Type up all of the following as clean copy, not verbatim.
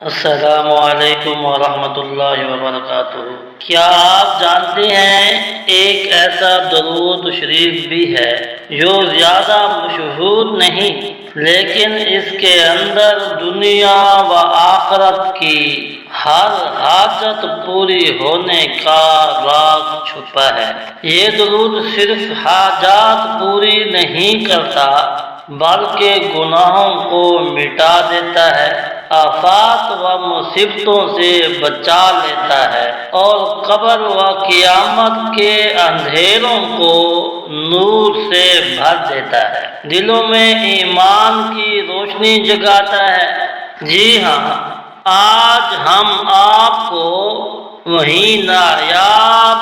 السلام علیکم ورحمۃ اللہ وبرکاتہ۔ کیا آپ جانتے ہیں ایک ایسا درود شریف بھی ہے جو زیادہ مشہور نہیں، لیکن اس کے اندر دنیا و آخرت کی ہر حاجت پوری ہونے کا راز چھپا ہے۔ یہ درود صرف حاجات پوری نہیں کرتا بلکہ گناہوں کو مٹا دیتا ہے، آفات و مصیبتوں سے بچا لیتا ہے اور قبر و قیامت کے اندھیروں کو نور سے بھر دیتا ہے، دلوں میں ایمان کی روشنی جگاتا ہے۔ جی ہاں، آج ہم آپ کو وہی نایاب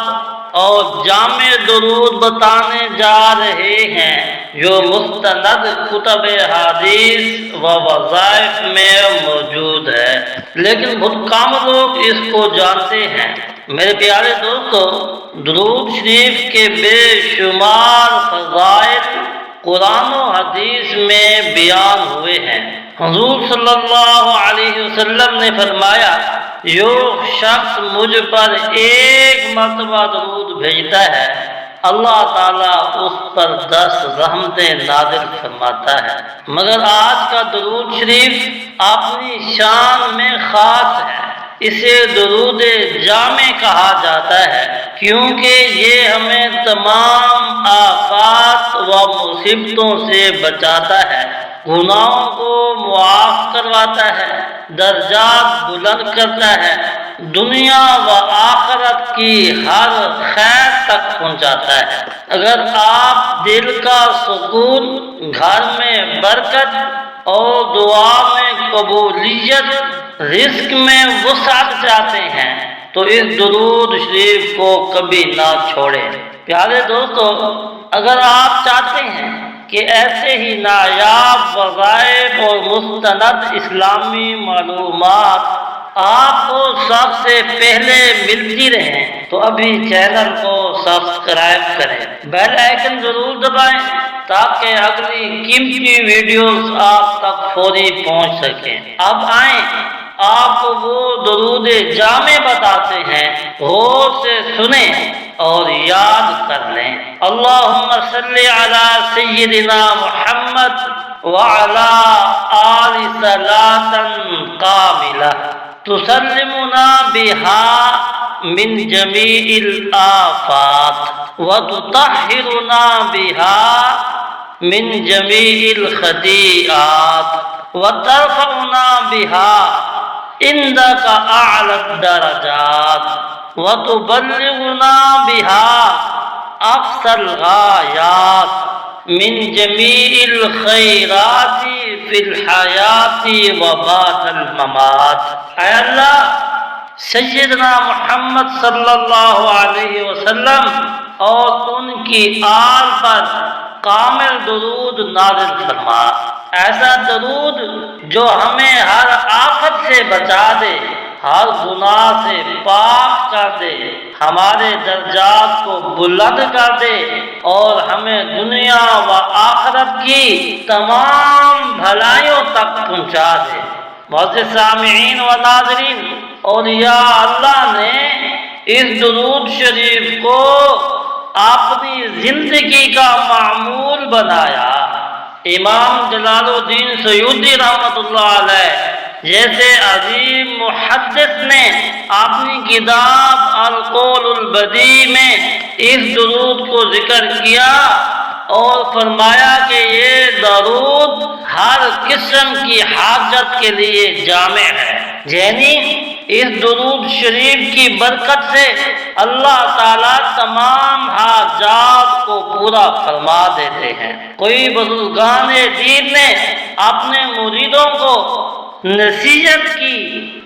اور جامع درود بتانے جا رہے ہیں جو مستند کتب حدیث و وظائف میں موجود ہے، لیکن بہت کم لوگ اس کو جانتے ہیں۔ میرے پیارے دوستو، درود شریف کے بے شمار فضائل قرآن و حدیث میں بیان ہوئے ہیں۔ حضور صلی اللہ علیہ وسلم نے فرمایا، جو شخص مجھ پر ایک مرتبہ درود بھیجتا ہے، اللہ تعالیٰ اس پر 10 رحمتیں نازل فرماتا ہے۔ مگر آج کا درود شریف اپنی شان میں خاص ہے۔ اسے درود جامع کہا جاتا ہے کیونکہ یہ ہمیں تمام آفات و مصیبتوں سے بچاتا ہے، گناہوں کو معاف کرواتا ہے، درجات بلند کرتا ہے، دنیا و آخرت کی ہر خیر تک پہنچاتا ہے۔ اگر آپ دل کا سکون، گھر میں برکت اور دعا میں قبولیت، رزق میں وسعت چاہتے ہیں تو اس درود شریف کو کبھی نہ چھوڑیں۔ پیارے دوستو، اگر آپ چاہتے ہیں کہ ایسے ہی نایاب وظائف اور مستند اسلامی معلومات آپ کو سب سے پہلے ملتی رہیں تو ابھی چینل کو سبسکرائب کریں، بیل آئیکن ضرور دبائیں تاکہ اگلی قیمتی ویڈیوز آپ تک فوری پہنچ سکیں۔ اب آئیں آپ کو وہ درود جامع بتاتے ہیں، غور سے سنیں اور یاد کر لیں۔ اللہم صلی علی سیدنا محمد وعلی آل صلاۃ کاملہ تسلمنا بها من جمیع الآفات وتطہرنا بها من جمیع الخطیئات وترفعنا بها عندك اعلی الدرجات وتبلغنا بها اقصى الغایات من جمیع الخیرات فی الحیات و بعد الممات۔ اے اللہ، سیدنا محمد صلی اللہ علیہ وسلم اور ان کی آل پر کامل درود نازل فرما، ایسا درود جو ہمیں ہر آفت سے بچا دے، ہر گناہ سے پاک کر دے، ہمارے درجات کو بلند کر دے اور ہمیں دنیا و آخرت کی تمام بھلائیوں تک پہنچا دے۔ معزز سامعین و ناظرین، اولیاء اللہ نے اس درود شریف کو اپنی زندگی کا معمول بنایا۔ امام جلال الدین سیوطی رحمۃ اللہ علیہ جیسے عظیم محدث نے اپنی کتاب القول البدیع میں اس درود کو ذکر کیا اور فرمایا کہ یہ درود ہر قسم کی حاجت کے لیے جامع ہے، یعنی اس درود شریف کی برکت سے اللہ تعالیٰ تمام حاجات کو پورا فرما دیتے ہیں۔ کوئی بزرگان دین نے اپنے مریدوں کو نصیحت کی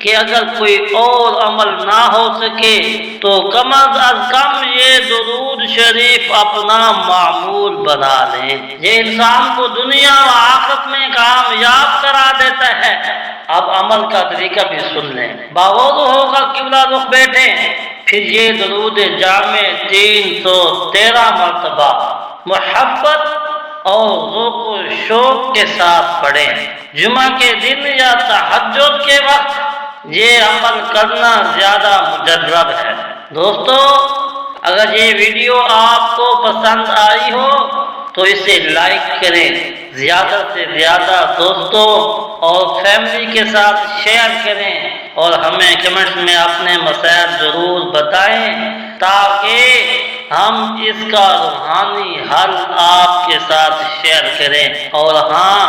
کہ اگر کوئی اور عمل نہ ہو سکے تو کم از کم یہ درود شریف اپنا معمول بنا لیں، یہ انسان کو دنیا و آخرت میں کامیاب کرا دیتا ہے۔ اب عمل کا طریقہ بھی سن لیں۔ باوضو ہو کر قبلہ رخ بیٹھیں، پھر یہ درود جامع 313 مرتبہ محبت اور ذوق و شوق کے ساتھ پڑھیں۔ جمعہ کے دن یا تہجد کے وقت یہ عمل کرنا زیادہ مجرب ہے۔ دوستو، اگر یہ ویڈیو آپ کو پسند آئی ہو تو اسے لائک کریں، زیادہ سے زیادہ دوستوں اور فیملی کے ساتھ شیئر کریں، اور ہمیں کمنٹس میں اپنے مسائل ضرور بتائیں تاکہ ہم اس کا روحانی حل آپ کے ساتھ شیئر کریں۔ اور ہاں،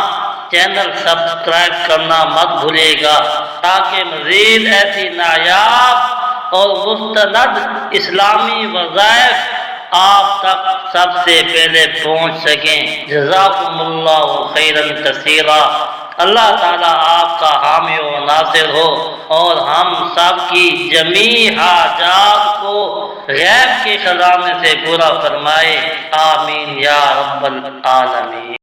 چینل سبسکرائب کرنا مت بھولے گا تاکہ مزید ایسی نایاب اور مستند اسلامی وظائف آپ تک سب سے پہلے پہنچ سکیں۔ جزاکم اللہ خیرا کثیرا۔ اللہ تعالیٰ آپ کا حامی و ناصر ہو اور ہم سب کی جمیع حاجات کو غیب کے خزانے سے پورا فرمائے، آمین یا رب العالمین۔